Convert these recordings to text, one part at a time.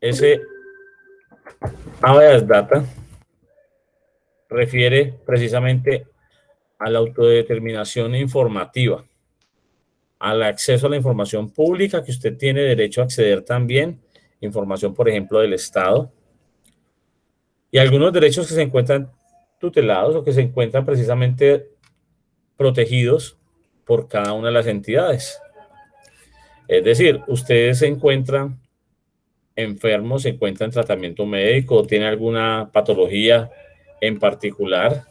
ese habeas data refiere precisamente a la autodeterminación informativa, al acceso a la información pública que usted tiene derecho a acceder también, información, por ejemplo, del Estado, y algunos derechos que se encuentran tutelados o que se encuentran precisamente protegidos por cada una de las entidades. Es decir, usted se encuentra enfermo, se encuentra en tratamiento médico, tiene alguna patología en particular.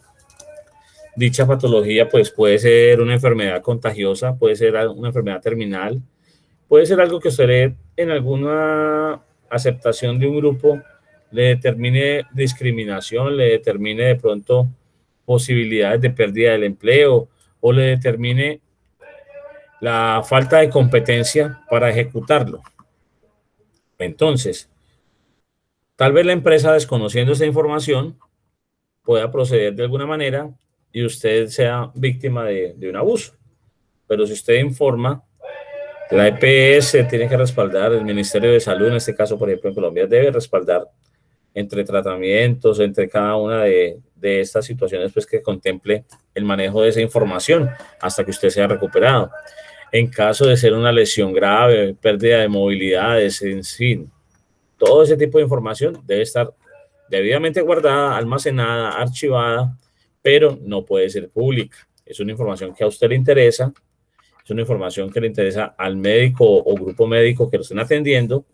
Dicha patología pues puede ser una enfermedad contagiosa, puede ser una enfermedad terminal, puede ser algo que usted en alguna aceptación de un grupo le determine discriminación, le determine de pronto posibilidades de pérdida del empleo o le determine la falta de competencia para ejecutarlo. Entonces, tal vez la empresa, desconociendo esa información, pueda proceder de alguna manera y usted sea víctima de un abuso. Pero si usted informa, la EPS tiene que respaldar, el Ministerio de Salud, en este caso, por ejemplo, en Colombia, debe respaldar entre tratamientos, entre cada una de estas situaciones, pues que contemple el manejo de esa información hasta que usted sea recuperado. En caso de ser una lesión grave, pérdida de movilidades, en fin, todo ese tipo de información debe estar debidamente guardada, almacenada, archivada, pero no puede ser pública. Es una información que a usted le interesa, es una información que le interesa al médico o grupo médico que lo estén atendiendo,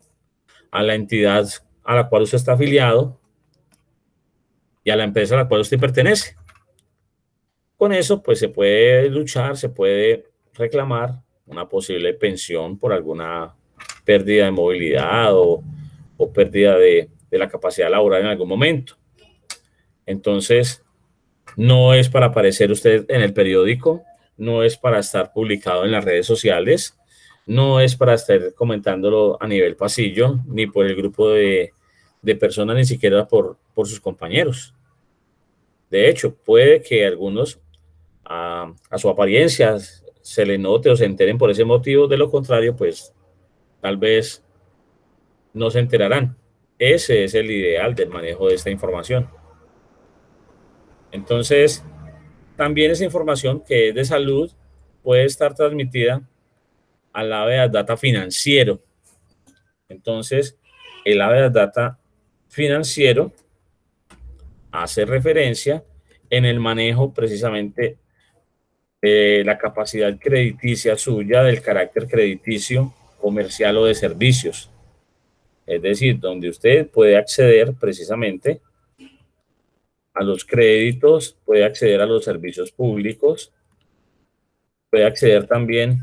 a la entidad a la cual usted está afiliado y a la empresa a la cual usted pertenece. Con eso, pues se puede luchar, se puede reclamar una posible pensión por alguna pérdida de movilidad o pérdida de la capacidad laboral en algún momento. Entonces, no es para aparecer usted en el periódico, no es para estar publicado en las redes sociales, no es para estar comentándolo a nivel pasillo, ni por el grupo de personas, ni siquiera por sus compañeros. De hecho, puede que algunos a su apariencia se le note o se enteren por ese motivo, de lo contrario, pues tal vez no se enterarán. Ese es el ideal del manejo de esta información. Entonces, también esa información que es de salud puede estar transmitida al habeas data financiero. Entonces, el habeas data financiero hace referencia en el manejo precisamente de la capacidad crediticia suya, del carácter crediticio, comercial o de servicios. Es decir, donde usted puede acceder precisamente a los créditos, puede acceder a los servicios públicos, puede acceder también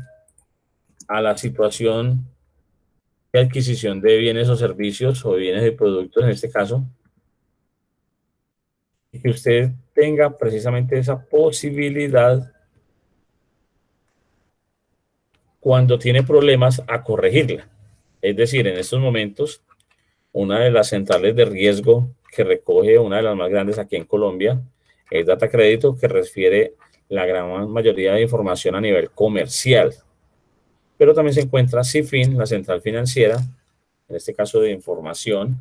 a la situación de adquisición de bienes o servicios o bienes y productos en este caso, y que usted tenga precisamente esa posibilidad cuando tiene problemas a corregirla. Es decir, en estos momentos, una de las centrales de riesgo que recoge una de las más grandes aquí en Colombia es Data Crédito, que refiere la gran mayoría de información a nivel comercial. Pero también se encuentra CIFIN, la central financiera, en este caso de información.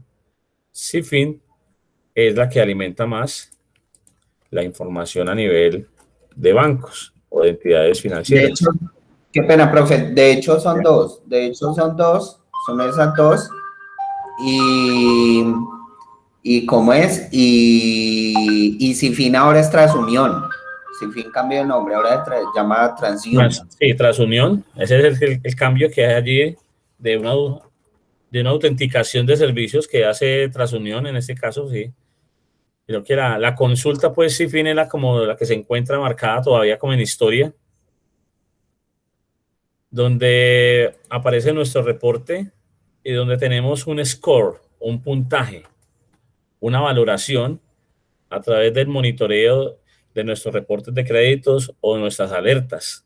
CIFIN es la que alimenta más la información a nivel de bancos o de entidades financieras. De hecho, qué pena, profe. De hecho, son dos. Son esas dos. Y ¿cómo es? Y CIFIN ahora es Transunión. CIFIN cambió de nombre, ahora es llama TransUnion. Sí, Transunión. Ese es el cambio que hay allí de una autenticación de servicios que hace Transunión en este caso, sí. Creo que la consulta, pues, CIFIN es como la que se encuentra marcada todavía como en historia, donde aparece nuestro reporte y donde tenemos un score, un puntaje, una valoración a través del monitoreo de nuestros reportes de créditos o nuestras alertas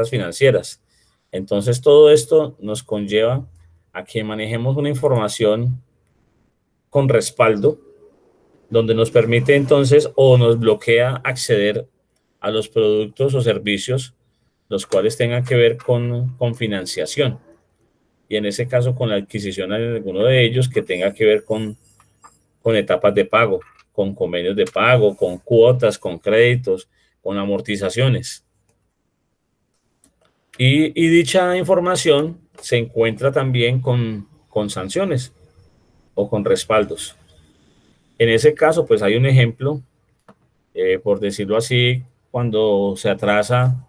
financieras. Entonces, todo esto nos conlleva a que manejemos una información con respaldo, donde nos permite entonces o nos bloquea acceder a los productos o servicios los cuales tengan que ver con financiación. y en ese caso con la adquisición de alguno de ellos que tenga que ver con etapas de pago, con convenios de pago, con cuotas, con créditos, con amortizaciones. Y dicha información se encuentra también con sanciones o con respaldos. En ese caso, pues hay un ejemplo, por decirlo así, cuando se atrasa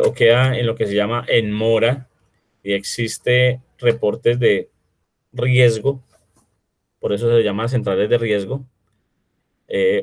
o queda en lo que se llama en mora y existe reportes de riesgo, por eso se llama centrales de riesgo.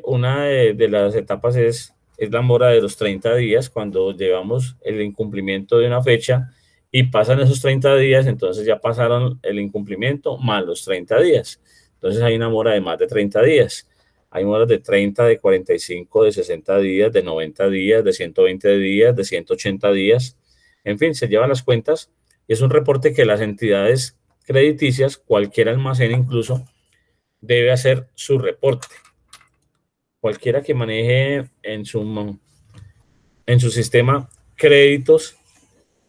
Una de las etapas es la mora de los 30 días, cuando llevamos el incumplimiento de una fecha y pasan esos 30 días, entonces ya pasaron el incumplimiento más los 30 días. Entonces hay una mora de más de 30 días. Hay moras de 30, de 45, de 60 días, de 90 días, de 120 días, de 180 días. En fin, se llevan las cuentas y es un reporte que las entidades crediticias, cualquier almacén incluso, debe hacer su reporte. Cualquiera que maneje en su sistema créditos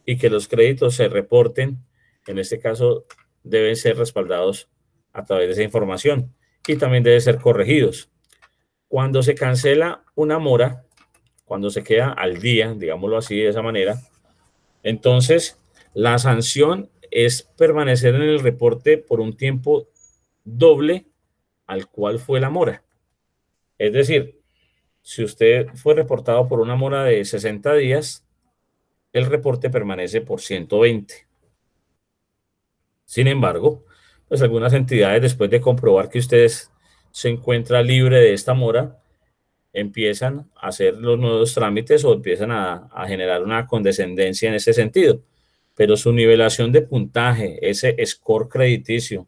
y que los créditos se reporten, en este caso deben ser respaldados a través de esa información y también deben ser corregidos. Cuando se cancela una mora, cuando se queda al día, digámoslo así de esa manera, entonces la sanción es permanecer en el reporte por un tiempo doble al cual fue la mora. Es decir, si usted fue reportado por una mora de 60 días, el reporte permanece por 120. Sin embargo, pues algunas entidades, después de comprobar que usted se encuentra libre de esta mora, empiezan a hacer los nuevos trámites o empiezan a generar una condescendencia en ese sentido. Pero su nivelación de puntaje, ese score crediticio,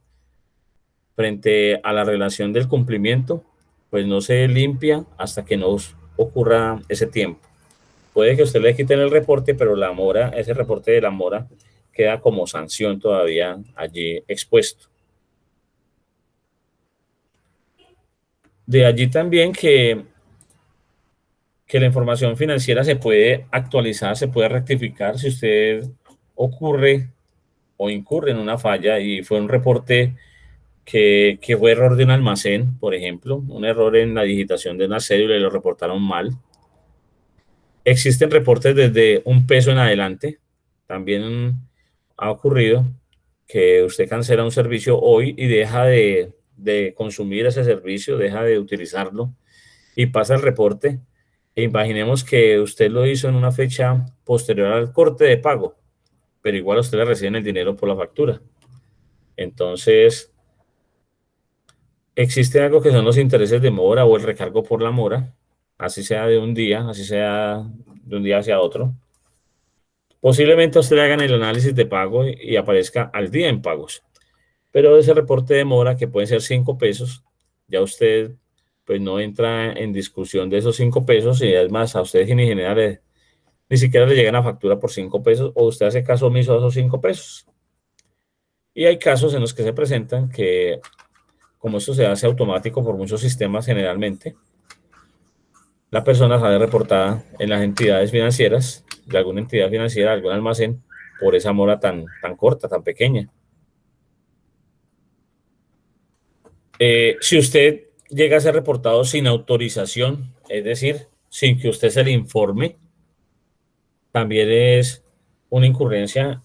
frente a la relación del cumplimiento, pues no se limpia hasta que no ocurra ese tiempo. Puede que usted le quiten el reporte, pero la mora, ese reporte de la mora queda como sanción todavía allí expuesto. De allí también que la información financiera se puede actualizar, se puede rectificar si usted ocurre o incurre en una falla y fue un reporte que fue error de un almacén, por ejemplo, un error en la digitación de una cédula y lo reportaron mal. Existen reportes desde $1 en adelante. También ha ocurrido que usted cancela un servicio hoy y deja de consumir ese servicio, deja de utilizarlo y pasa el reporte. E imaginemos que usted lo hizo en una fecha posterior al corte de pago, pero igual a usted le reciben el dinero por la factura. Entonces, existe algo que son los intereses de mora o el recargo por la mora, así sea de un día, así sea de un día hacia otro. Posiblemente a usted le hagan el análisis de pago y aparezca al día en pagos, pero ese reporte de mora, que pueden ser $5, ya usted pues no entra en discusión de esos $5 y además a usted ni general ni siquiera le llega una factura por $5 o usted hace caso omiso a esos $5. Y hay casos en los que se presentan que, como esto se hace automático por muchos sistemas generalmente, la persona sale reportada en las entidades financieras, de alguna entidad financiera, de algún almacén, por esa mora tan corta, tan pequeña. Si usted llega a ser reportado sin autorización, es decir, sin que usted se le informe, también es una incurrencia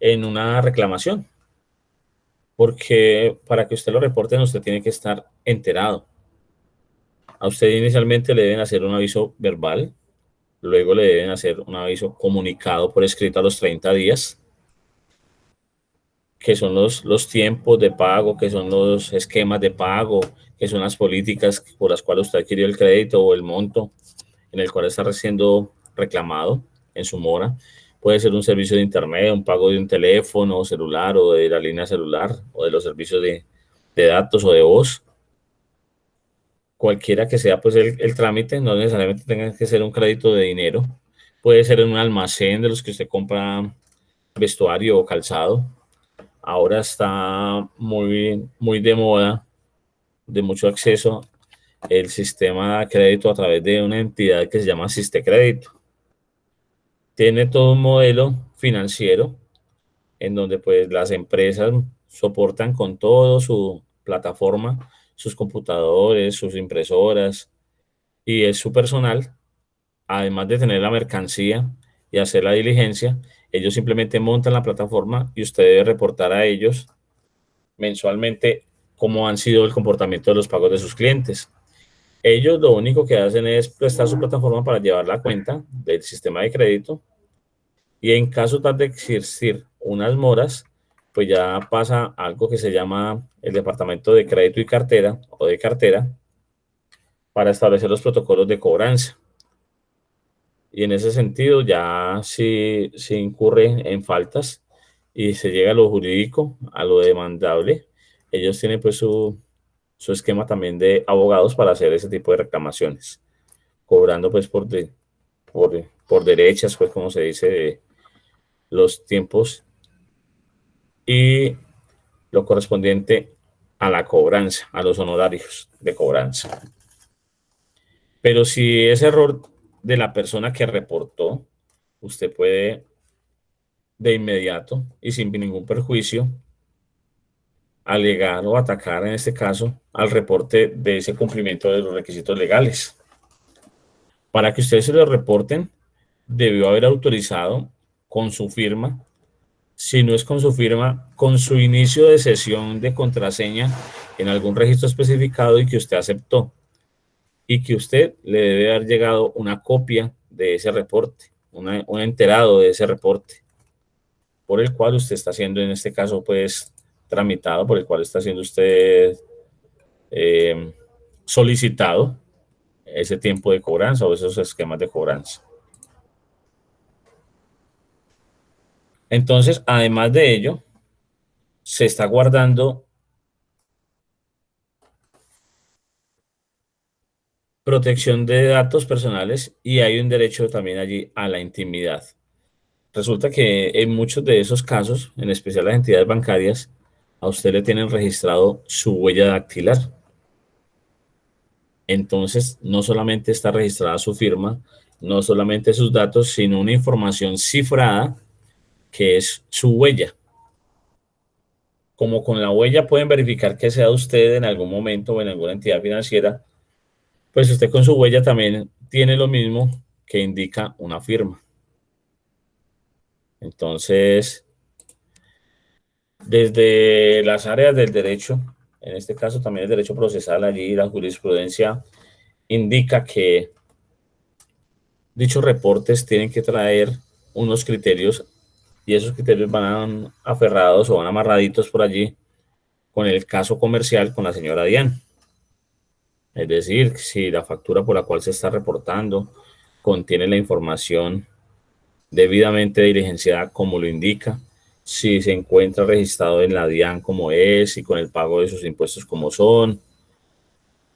en una reclamación, porque para que usted lo reporte, usted tiene que estar enterado. A usted inicialmente le deben hacer un aviso verbal, luego le deben hacer un aviso comunicado por escrito a los 30 días, que son los tiempos de pago, que son los esquemas de pago, que son las políticas por las cuales usted adquirió el crédito o el monto en el cual está siendo reclamado en su mora. Puede ser un servicio de internet, un pago de un teléfono celular o de la línea celular o de los servicios de datos o de voz. Cualquiera que sea pues el trámite, no necesariamente tenga que ser un crédito de dinero. Puede ser en un almacén de los que usted compra vestuario o calzado. Ahora está muy de moda, de mucho acceso, el sistema de crédito a través de una entidad que se llama Sistecrédito. Tiene todo un modelo financiero en donde pues las empresas soportan con todo su plataforma, sus computadores, sus impresoras y es su personal, además de tener la mercancía y hacer la diligencia, ellos simplemente montan la plataforma y usted debe reportar a ellos mensualmente cómo han sido el comportamiento de los pagos de sus clientes. Ellos lo único que hacen es prestar su plataforma para llevar la cuenta del sistema de crédito y en caso tal de existir unas moras, pues ya pasa algo que se llama el departamento de crédito y cartera o de cartera para establecer los protocolos de cobranza. Y en ese sentido ya si incurre en faltas y se llega a lo jurídico, a lo demandable, ellos tienen pues su esquema también de abogados para hacer ese tipo de reclamaciones, cobrando pues por derechas, pues como se dice, de los tiempos y lo correspondiente a la cobranza, a los honorarios de cobranza. Pero si es error de la persona que reportó, usted puede de inmediato y sin ningún perjuicio alegar o atacar en este caso al reporte de ese cumplimiento de los requisitos legales. Para que ustedes se lo reporten, debió haber autorizado con su firma, si no es con su firma, con su inicio de sesión de contraseña en algún registro especificado y que usted aceptó y que usted le debe haber llegado una copia de ese reporte, un enterado de ese reporte, por el cual usted está siendo, en este caso, pues, tramitado, por el cual está siendo usted solicitado ese tiempo de cobranza o esos esquemas de cobranza. Entonces, además de ello, se está guardando protección de datos personales y hay un derecho también allí a la intimidad. Resulta que en muchos de esos casos, en especial las entidades bancarias, a usted le tienen registrado su huella dactilar. Entonces, no solamente está registrada su firma, no solamente sus datos, sino una información cifrada que es su huella. Como con la huella pueden verificar que sea usted en algún momento o en alguna entidad financiera, pues usted con su huella también tiene lo mismo que indica una firma. Entonces, desde las áreas del derecho, en este caso también el derecho procesal, allí la jurisprudencia indica que dichos reportes tienen que traer unos criterios y esos criterios van aferrados o van amarraditos por allí con el caso comercial con la señora Diane. Es decir, si la factura por la cual se está reportando contiene la información debidamente diligenciada como lo indica, si se encuentra registrado en la DIAN como es y con el pago de sus impuestos como son,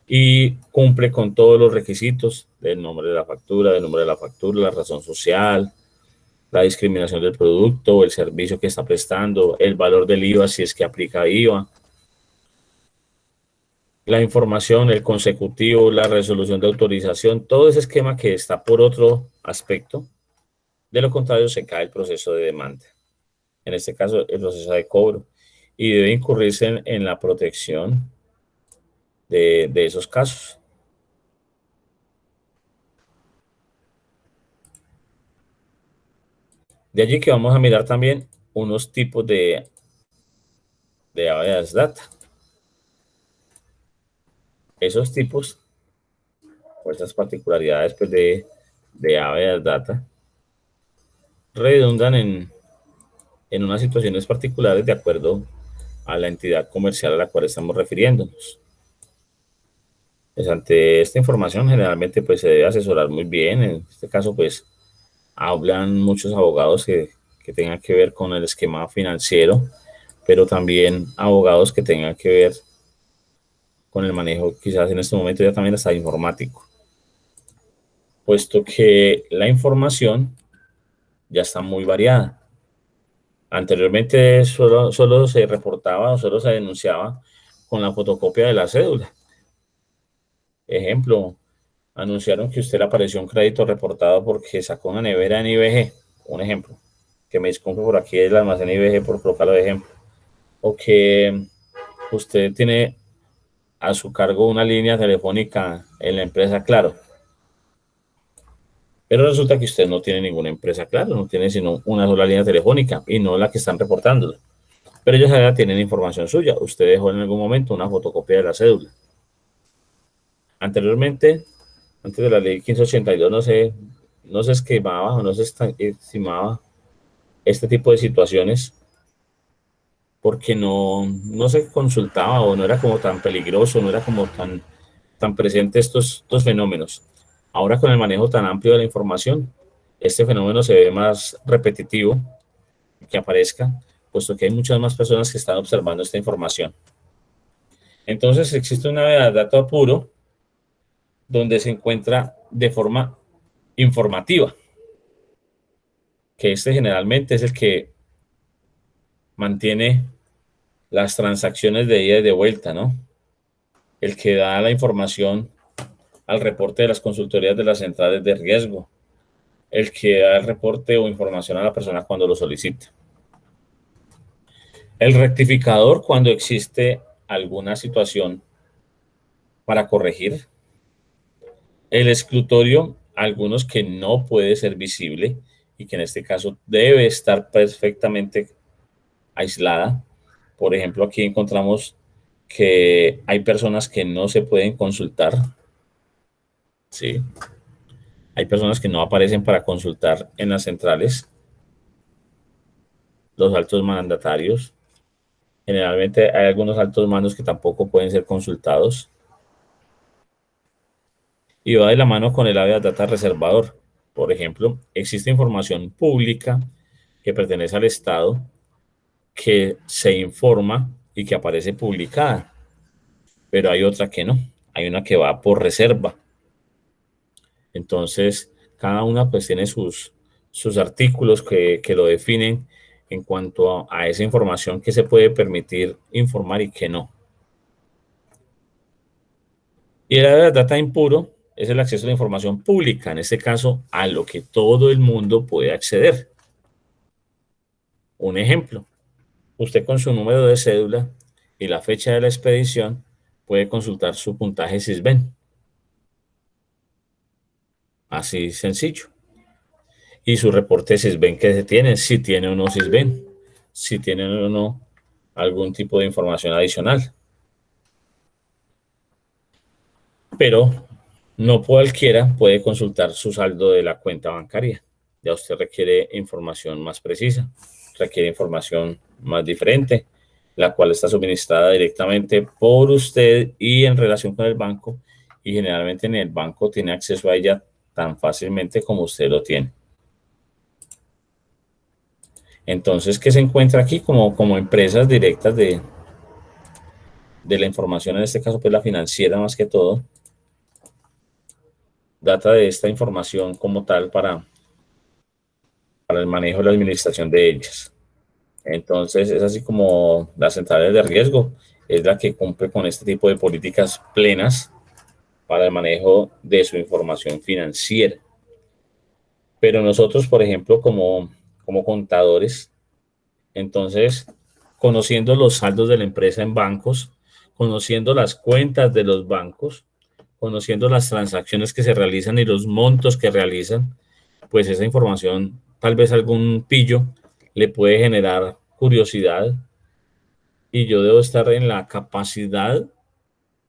y cumple con todos los requisitos del nombre de la factura, del nombre de la factura, la razón social, la discriminación del producto o el servicio que está prestando, el valor del IVA si es que aplica IVA, la información, el consecutivo, la resolución de autorización, todo ese esquema que está por otro aspecto. De lo contrario, se cae el proceso de demanda. En este caso, el proceso de cobro. Y debe incurrirse en la protección de esos casos. De allí que vamos a mirar también unos tipos de habeas data. Esos tipos, o estas particularidades pues, de habeas data, redundan en unas situaciones particulares de acuerdo a la entidad comercial a la cual estamos refiriéndonos. Pues ante esta información generalmente pues se debe asesorar muy bien. En este caso pues hablan muchos abogados que tengan que ver con el esquema financiero, pero también abogados que tengan que ver con el manejo quizás en este momento ya también hasta informático, puesto que la información ya está muy variada. Anteriormente solo se reportaba o solo se denunciaba con la fotocopia de la cédula. Ejemplo, anunciaron que usted le apareció un crédito reportado porque sacó una nevera en IBG, un ejemplo. que me disculpe por aquí el almacén IBG por colocarlo de ejemplo, o que usted tiene a su cargo una línea telefónica en la empresa Claro, pero resulta que usted no tiene ninguna empresa Claro, no tiene sino una sola línea telefónica y no la que están reportando. Pero ellos ahora tienen información suya. Usted dejó en algún momento una fotocopia de la cédula. Anteriormente, antes de la ley 1582, no se esquemaba o no se estimaba este tipo de situaciones porque no se consultaba o no era como tan peligroso, no era como tan presente estos fenómenos. Ahora con el manejo tan amplio de la información, este fenómeno se ve más repetitivo que aparezca, puesto que hay muchas más personas que están observando esta información. Entonces existe una dato puro donde se encuentra de forma informativa, que este generalmente es el que mantiene las transacciones de ida y de vuelta, ¿no? El que da la información al reporte de las consultorías de las centrales de riesgo, el que da el reporte o información a la persona cuando lo solicita. El rectificador cuando existe alguna situación para corregir. El exclutorio, algunos que no puede ser visible y que en este caso debe estar perfectamente aislada. Por ejemplo, aquí encontramos que hay personas que no se pueden consultar, ¿sí? Hay personas que no aparecen para consultar en las centrales, los altos mandatarios. Generalmente hay algunos altos mandos que tampoco pueden ser consultados. Y va de la mano con el Habeas Data reservador. Por ejemplo, existe información pública que pertenece al Estado que se informa y que aparece publicada, pero hay otra que no, hay una que va por reserva. Entonces, cada una pues tiene sus artículos que lo definen en cuanto a esa información que se puede permitir informar y que no. Y el área de data impuro es el acceso a la información pública, en este caso a lo que todo el mundo puede acceder. Un ejemplo, usted con su número de cédula y la fecha de la expedición puede consultar su puntaje Sisbén. Así sencillo. Y su reporte Sisbén que se tiene, si tiene o no Sisbén, si tiene o no algún tipo de información adicional. Pero no cualquiera puede consultar su saldo de la cuenta bancaria. Ya usted requiere información más precisa, requiere información más diferente, la cual está suministrada directamente por usted y en relación con el banco, y generalmente en el banco tiene acceso a ella tan fácilmente como usted lo tiene. Entonces, ¿qué se encuentra aquí? Como empresas directas de la información, en este caso pues la financiera más que todo, data de esta información como tal para el manejo y la administración de ellas. Entonces, es así como las centrales de riesgo es la que cumple con este tipo de políticas plenas para el manejo de su información financiera. Pero nosotros, por ejemplo, como contadores, entonces, conociendo los saldos de la empresa en bancos, conociendo las cuentas de los bancos, conociendo las transacciones que se realizan y los montos que realizan, pues esa información, tal vez algún pillo le puede generar curiosidad y yo debo estar en la capacidad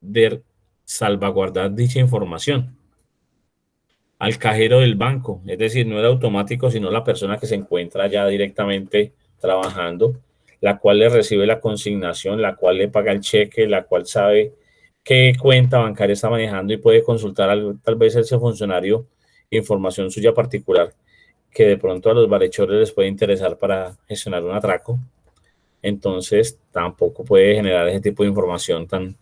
de salvaguardar dicha información al cajero del banco, es decir, no el automático, sino la persona que se encuentra ya directamente trabajando, la cual le recibe la consignación, la cual le paga el cheque, la cual sabe qué cuenta bancaria está manejando y puede consultar tal vez ese funcionario información suya particular que de pronto a los malhechores les puede interesar para gestionar un atraco. Entonces tampoco puede generar ese tipo de información tan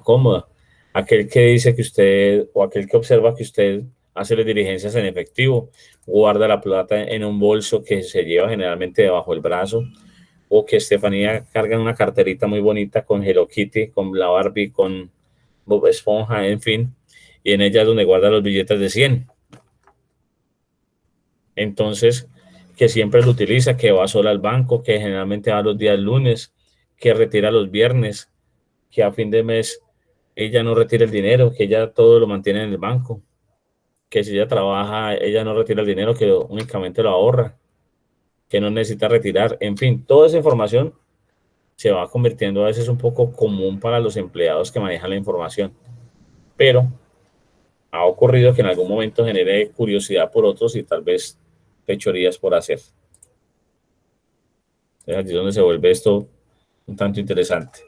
cómoda. Aquel que dice que usted o aquel que observa que usted hace las diligencias en efectivo, guarda la plata en un bolso que se lleva generalmente debajo del brazo, o que Estefanía carga en una carterita muy bonita con Hello Kitty, con la Barbie, con Bob Esponja, en fin, y en ella es donde guarda los billetes de 100. Entonces, que siempre lo utiliza, que va sola al banco, que generalmente va los días lunes, que retira los viernes, que a fin de mes ella no retira el dinero, que ella todo lo mantiene en el banco, que si ella trabaja, ella no retira el dinero, que únicamente lo ahorra, que no necesita retirar, en fin, toda esa información se va convirtiendo a veces un poco común para los empleados que manejan la información, pero ha ocurrido que en algún momento genere curiosidad por otros y tal vez fechorías por hacer. Es aquí donde se vuelve esto un tanto interesante.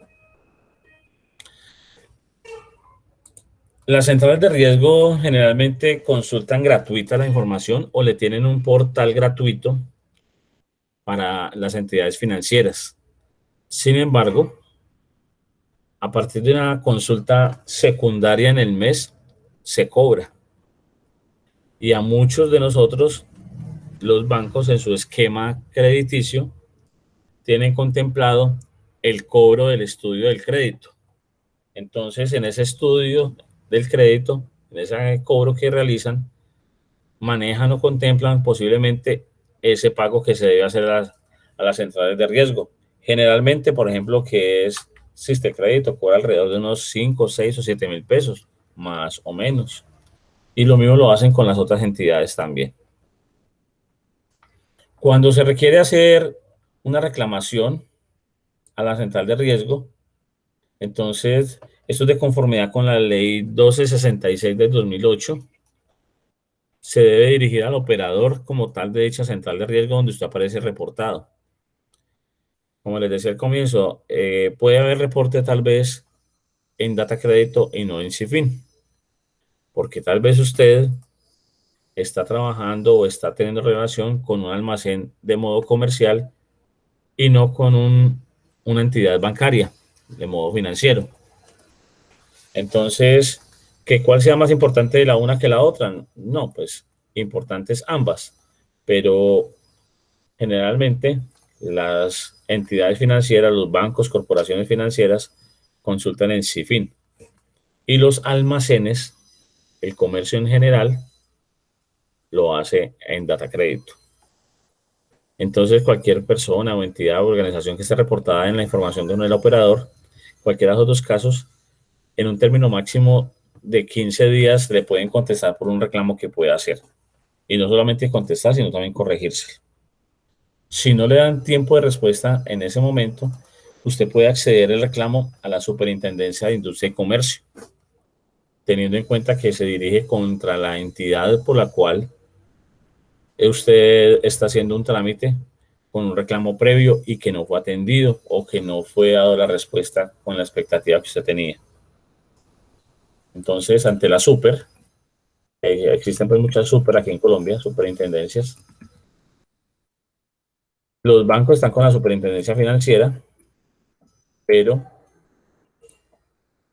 Las centrales de riesgo generalmente consultan gratuita la información o le tienen un portal gratuito para las entidades financieras. Sin embargo, a partir de una consulta secundaria en el mes, se cobra. Y a muchos de nosotros, los bancos en su esquema crediticio tienen contemplado el cobro del estudio del crédito. Entonces, en ese estudio del crédito, en ese cobro que realizan, manejan o contemplan posiblemente ese pago que se debe hacer a las centrales de riesgo. Generalmente, por ejemplo, que es Crédito cobra alrededor de unos 5, 6 o 7 mil pesos, más o menos. Y lo mismo lo hacen con las otras entidades también. Cuando se requiere hacer una reclamación a la central de riesgo, entonces, esto es de conformidad con la ley 1266 del 2008, se debe dirigir al operador como tal de dicha central de riesgo donde usted aparece reportado. Como les decía al comienzo, puede haber reporte tal vez en Data Crédito y no en Cifin, porque tal vez usted está trabajando o está teniendo relación con un almacén de modo comercial y no con una entidad bancaria de modo financiero. Entonces, ¿cuál sea más importante de la una que la otra? No, pues importantes ambas, pero generalmente las entidades financieras, los bancos, corporaciones financieras consultan en Cifin y los almacenes, el comercio en general, lo hace en Data Crédito. Entonces, cualquier persona o entidad o organización que esté reportada en la información de un operador, cualquiera de los dos casos, en un término máximo de 15 días le pueden contestar por un reclamo que pueda hacer. Y no solamente contestar, sino también corregirse. Si no le dan tiempo de respuesta en ese momento, usted puede acceder el reclamo a la Superintendencia de Industria y Comercio, teniendo en cuenta que se dirige contra la entidad por la cual usted está haciendo un trámite con un reclamo previo y que no fue atendido o que no fue dado la respuesta con la expectativa que usted tenía. Entonces, ante la existen pues muchas super aquí en Colombia, superintendencias. Los bancos están con la superintendencia financiera, pero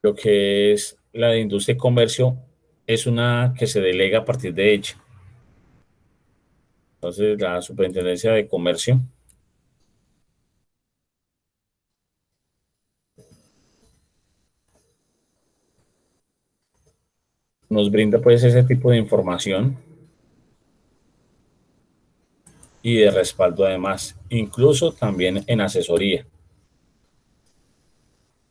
lo que es la de industria y comercio es una que se delega a partir de ella. Entonces, la superintendencia de comercio nos brinda pues ese tipo de información y de respaldo además, incluso también en asesoría.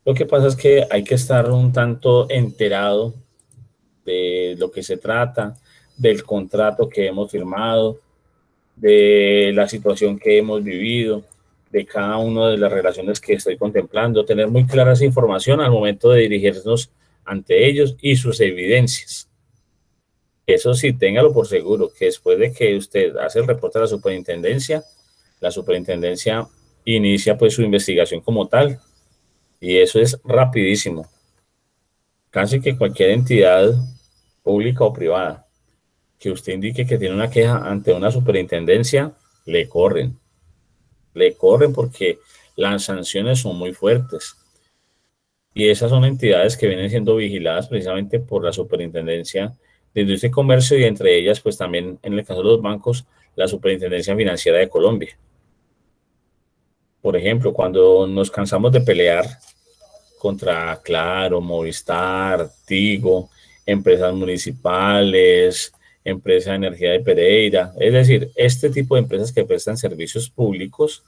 Lo que pasa es que hay que estar un tanto enterado de lo que se trata, del contrato que hemos firmado, de la situación que hemos vivido, de cada una de las relaciones que estoy contemplando, tener muy clara esa información al momento de dirigirnos ante ellos y sus evidencias. Eso sí, téngalo por seguro, que después de que usted hace el reporte a la superintendencia inicia pues su investigación como tal, y eso es rapidísimo. Casi que cualquier entidad pública o privada que usted indique que tiene una queja ante una superintendencia, le corren porque las sanciones son muy fuertes. Y esas son entidades que vienen siendo vigiladas precisamente por la Superintendencia de Industria y Comercio y entre ellas, pues también en el caso de los bancos, la Superintendencia Financiera de Colombia. Por ejemplo, cuando nos cansamos de pelear contra Claro, Movistar, Tigo, empresas municipales, Empresa de Energía de Pereira, es decir, este tipo de empresas que prestan servicios públicos,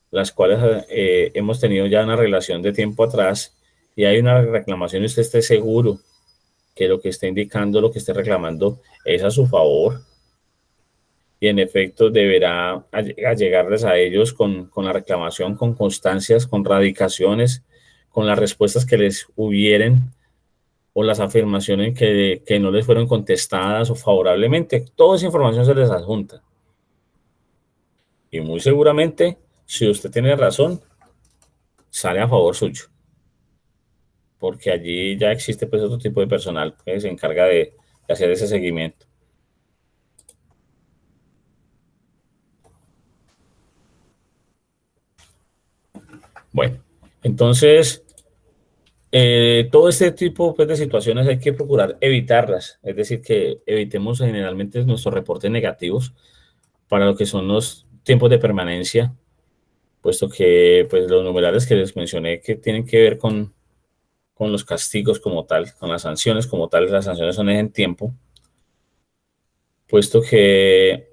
las cuales hemos tenido ya una relación de tiempo atrás y hay una reclamación y usted esté seguro que lo que está indicando, lo que esté reclamando es a su favor y en efecto deberá llegarles a ellos con la reclamación, con constancias, con radicaciones, con las respuestas que les hubieren o las afirmaciones que no les fueron contestadas o favorablemente. Toda esa información se les adjunta. Y muy seguramente, si usted tiene razón, sale a favor suyo. Porque allí ya existe pues otro tipo de personal que se encarga de hacer ese seguimiento. Bueno, entonces, todo este tipo pues, de situaciones hay que procurar evitarlas. Es decir, que evitemos generalmente nuestros reportes negativos para lo que son los tiempos de permanencia, puesto que pues, los numerales que les mencioné que tienen que ver con los castigos como tal, con las sanciones como tal, las sanciones son en tiempo, puesto que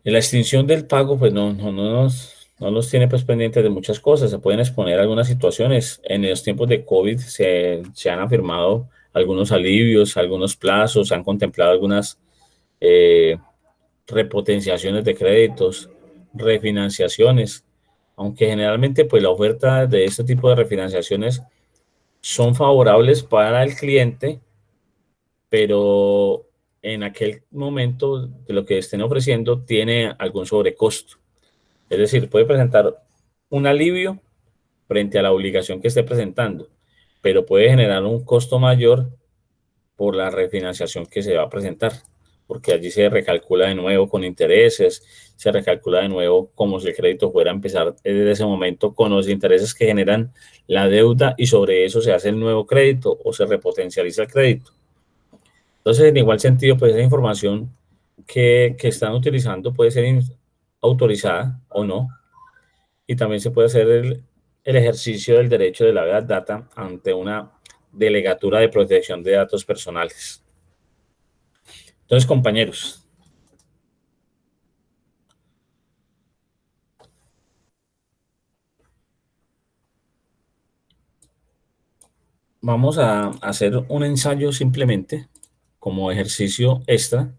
la extinción del pago pues no nos tiene pues pendientes de muchas cosas, se pueden exponer algunas situaciones. En los tiempos de COVID se han afirmado algunos alivios, algunos plazos, se han contemplado algunas eh, repotenciaciones de créditos, refinanciaciones, aunque generalmente pues la oferta de este tipo de refinanciaciones son favorables para el cliente, pero en aquel momento de lo que estén ofreciendo tiene algún sobrecosto. Es decir, puede presentar un alivio frente a la obligación que esté presentando, pero puede generar un costo mayor por la refinanciación que se va a presentar, porque allí se recalcula de nuevo con intereses, se recalcula de nuevo como si el crédito fuera a empezar desde ese momento con los intereses que generan la deuda y sobre eso se hace el nuevo crédito o se repotencializa el crédito. Entonces, en igual sentido, pues esa información que están utilizando puede ser autorizada o no, y también se puede hacer el ejercicio del derecho de la big data ante una delegatura de protección de datos personales. Entonces, compañeros, vamos a hacer un ensayo simplemente como ejercicio extra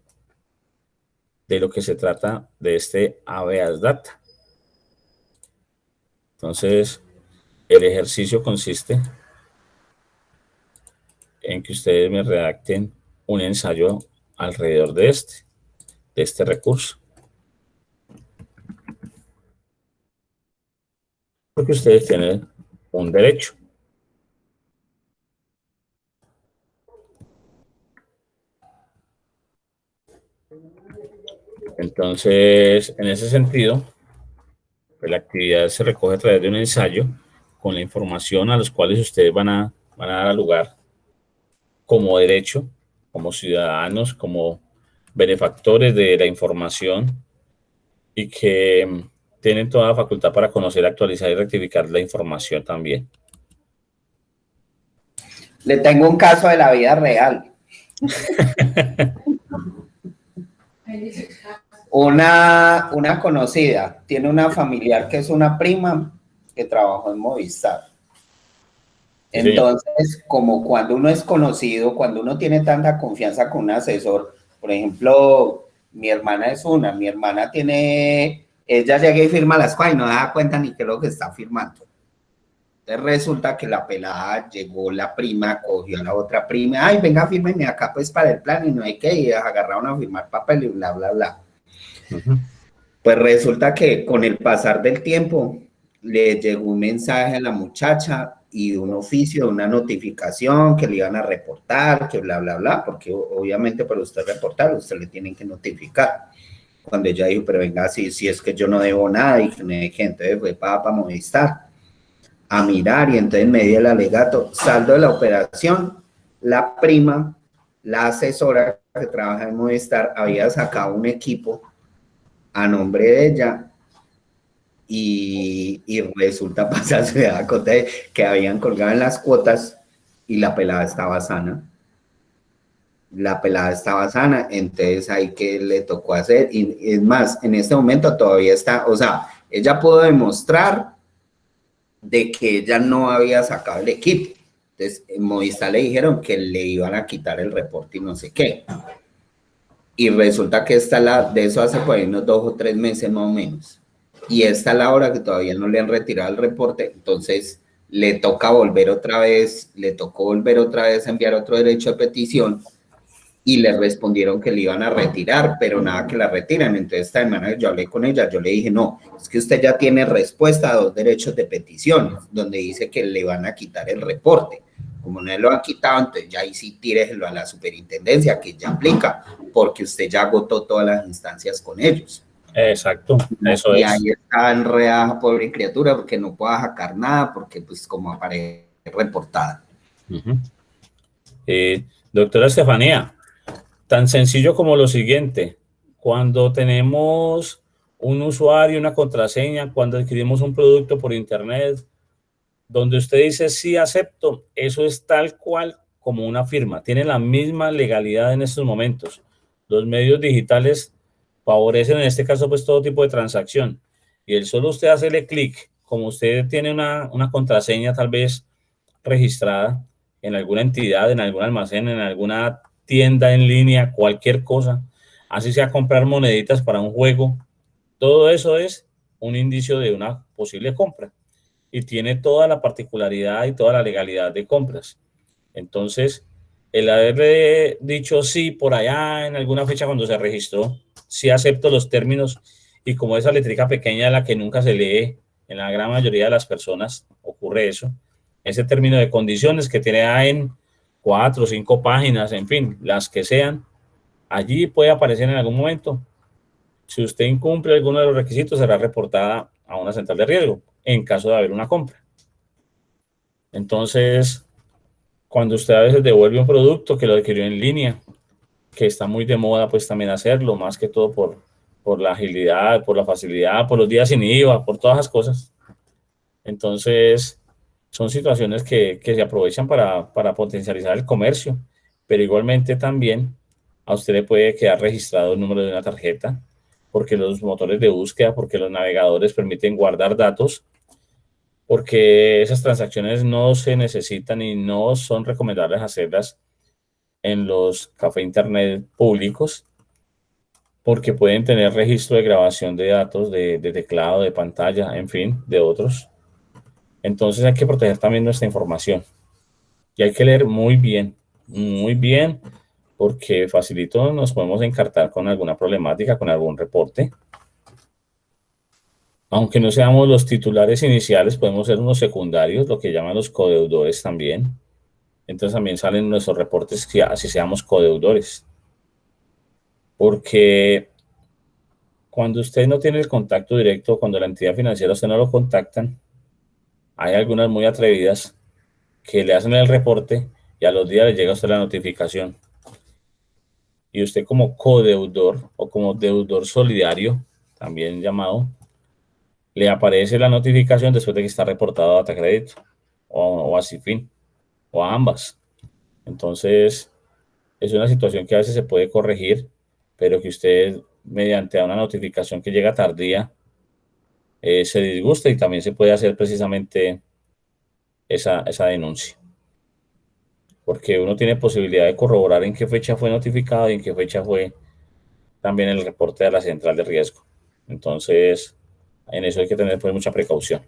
de lo que se trata de este habeas data. Entonces, el ejercicio consiste en que ustedes me redacten un ensayo alrededor de este recurso. Porque ustedes tienen un derecho. Entonces, en ese sentido, pues la actividad se recoge a través de un ensayo con la información a los cuales ustedes van a dar lugar como derecho, como ciudadanos, como benefactores de la información y que tienen toda la facultad para conocer, actualizar y rectificar la información también. Le tengo un caso de la vida real. Una conocida tiene una familiar que es una prima que trabajó en Movistar. Sí, entonces, como cuando uno es conocido, cuando uno tiene tanta confianza con un asesor, por ejemplo, mi hermana ella llega y firma las cosas y no da cuenta ni qué es lo que está firmando. Entonces resulta que la pelada llegó, la prima, cogió a la otra prima, ay, venga, fírmeme acá pues para el plan y no hay que ir, agarraron a firmar papel y bla, bla, bla. Pues resulta que con el pasar del tiempo le llegó un mensaje a la muchacha y un oficio, una notificación que le iban a reportar, que bla, bla, bla, porque obviamente para usted reportar, usted le tienen que notificar. Cuando ella dijo, pero venga, si es que yo no debo nada y que no hay gente, entonces fue para Movistar a mirar y entonces me dio el alegato, saldo de la operación, la prima, la asesora que trabaja en Movistar había sacado un equipo a nombre de ella y resulta pasar, se da cuenta de que habían colgado en las cuotas y la pelada estaba sana. la pelada estaba sana, entonces ahí que le tocó hacer, y es más, en este momento todavía está, o sea, ella pudo demostrar de que ella no había sacado el equipo. Entonces, en Movistar le dijeron que le iban a quitar el reporte y no sé qué. Y resulta que de eso hace por ahí unos 2 o 3 meses más o menos. Y esta es la hora que todavía no le han retirado el reporte, entonces le tocó volver otra vez a enviar otro derecho de petición y le respondieron que le iban a retirar, pero nada que la retiran. Entonces esta semana yo hablé con ella, yo le dije, no, es que usted ya tiene respuesta a 2 derechos de petición, donde dice que le van a quitar el reporte. Como no lo han quitado, entonces ya ahí sí tíreselo a la superintendencia, que ya aplica, porque usted ya agotó todas las instancias con ellos. Exacto, eso Y es. ahí está enredada, pobre criatura, porque no pueda sacar nada, porque pues como aparece reportada. Uh-huh. Doctora Estefanía, tan sencillo como lo siguiente: cuando tenemos un usuario, una contraseña, cuando adquirimos un producto por internet, donde usted dice sí acepto, eso es tal cual como una firma, tiene la misma legalidad en estos momentos. Los medios digitales favorecen en este caso pues todo tipo de transacción, y el solo usted hacerle clic, como usted tiene una contraseña tal vez registrada en alguna entidad, en algún almacén, en alguna tienda en línea, cualquier cosa, así sea comprar moneditas para un juego, todo eso es un indicio de una posible compra y tiene toda la particularidad y toda la legalidad de compras. Entonces, el haberle dicho sí por allá en alguna fecha cuando se registró, sí acepto los términos, y como esa letrica pequeña la que nunca se lee en la gran mayoría de las personas, ocurre eso, ese término de condiciones que tiene ahí en 4 o 5 páginas, en fin, las que sean, allí puede aparecer en algún momento. Si usted incumple alguno de los requisitos, será reportada a una central de riesgo en caso de haber una compra. Entonces, cuando usted a veces devuelve un producto que lo adquirió en línea, que está muy de moda, pues también hacerlo, más que todo por la agilidad, por la facilidad, por los días sin IVA, por todas esas cosas. Entonces, son situaciones que se aprovechan para potencializar el comercio, pero igualmente también a usted le puede quedar registrado el número de una tarjeta, porque los motores de búsqueda, porque los navegadores permiten guardar datos, porque esas transacciones no se necesitan y no son recomendables hacerlas en los cafés internet públicos, porque pueden tener registro de grabación de datos, de teclado, de pantalla, en fin, de otros. Entonces hay que proteger también nuestra información y hay que leer muy bien, porque facilito nos podemos encartar con alguna problemática, con algún reporte. Aunque no seamos los titulares iniciales, podemos ser unos secundarios, lo que llaman los codeudores también. Entonces también salen nuestros reportes que así seamos codeudores. Porque cuando usted no tiene el contacto directo, cuando la entidad financiera usted no lo contactan, hay algunas muy atrevidas que le hacen el reporte y a los días le llega a usted la notificación. Y usted como codeudor o como deudor solidario, también llamado, le aparece la notificación después de que está reportado a Data Crédito o a Cifin o a ambas. Entonces, es una situación que a veces se puede corregir, pero que usted, mediante una notificación que llega tardía, se disgusta, y también se puede hacer precisamente esa denuncia. Porque uno tiene posibilidad de corroborar en qué fecha fue notificado y en qué fecha fue también el reporte de la central de riesgo. Entonces, en eso hay que tener pues mucha precaución.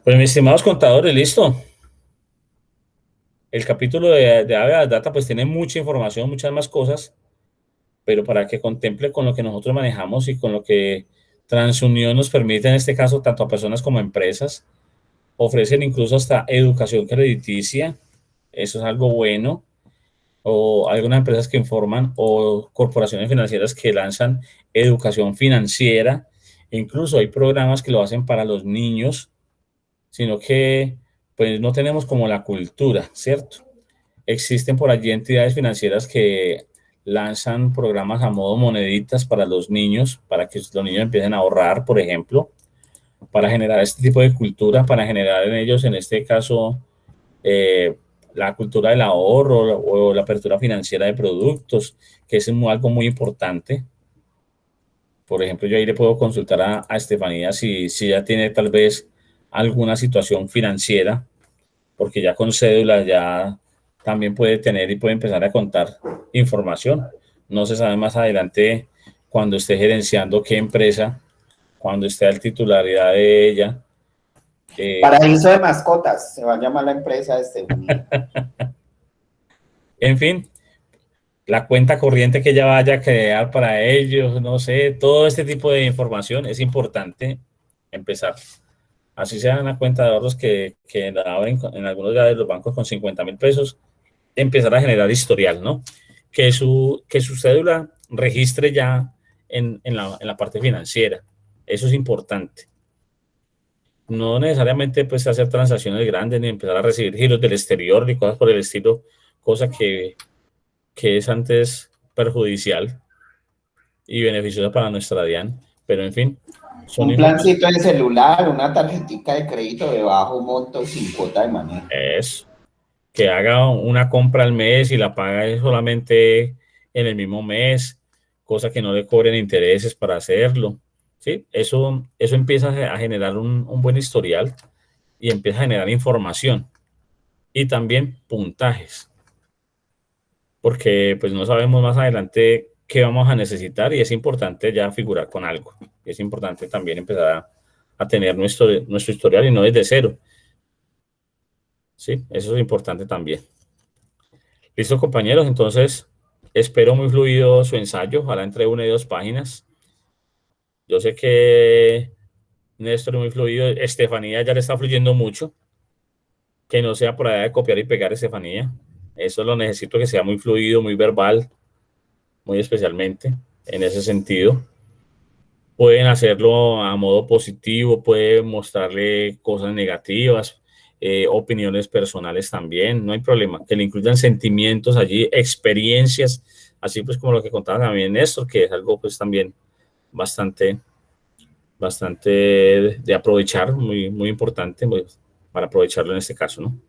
Pues mis estimados contadores, listo. El capítulo de Ave Data pues tiene mucha información, muchas más cosas, pero para que contemple con lo que nosotros manejamos y con lo que TransUnión nos permite, en este caso, tanto a personas como a empresas, ofrecen incluso hasta educación crediticia, eso es algo bueno, o algunas empresas que informan o corporaciones financieras que lanzan educación financiera, incluso hay programas que lo hacen para los niños, sino que pues no tenemos como la cultura, ¿cierto? Existen por allí entidades financieras que lanzan programas a modo moneditas para los niños, para que los niños empiecen a ahorrar, por ejemplo, para generar este tipo de cultura, para generar en ellos, en este caso, la cultura del ahorro o la apertura financiera de productos, que es algo muy importante. Por ejemplo, yo ahí le puedo consultar a Estefanía si ya tiene tal vez alguna situación financiera, porque ya con cédula ya también puede tener y puede empezar a contar información. No se sabe más adelante cuando esté gerenciando qué empresa, cuando esté al titularidad de ella. Paraíso de mascotas, se va a llamar la empresa de Estefanía. En fin, la cuenta corriente que ella vaya a crear para ellos, no sé, todo este tipo de información es importante empezar. Así sea una cuenta de ahorros que la abren en algunos de los bancos con 50.000 pesos, empezar a generar historial, ¿no? Que su cédula registre ya en la parte financiera. Eso es importante. No necesariamente pues hacer transacciones grandes ni empezar a recibir giros del exterior ni cosas por el estilo, cosa que es antes perjudicial y beneficiosa para nuestra DIAN. Pero en fin, son Un informaciones. plancito de celular, una tarjetita de crédito de bajo monto sin cuota de manejo. Es que haga una compra al mes y la paga solamente en el mismo mes, cosa que no le cobren intereses para hacerlo. ¿Sí? Eso empieza a generar un buen historial y empieza a generar información y también puntajes, porque pues no sabemos más adelante qué vamos a necesitar y es importante ya figurar con algo. Es importante también empezar a tener nuestro historial y no desde cero. Sí, eso es importante también. Listo, compañeros, entonces espero muy fluido su ensayo, ojalá entre 1 y 2 páginas. Yo sé que Néstor es muy fluido, Estefanía ya le está fluyendo mucho, que no sea por allá de copiar y pegar Estefanía. Eso lo necesito que sea muy fluido, muy verbal, muy especialmente en ese sentido. Pueden hacerlo a modo positivo, pueden mostrarle cosas negativas, opiniones personales también, no hay problema, que le incluyan sentimientos allí, experiencias, así pues como lo que contaba también Néstor, que es algo pues también bastante, bastante de aprovechar, muy, muy importante pues, para aprovecharlo en este caso, ¿no?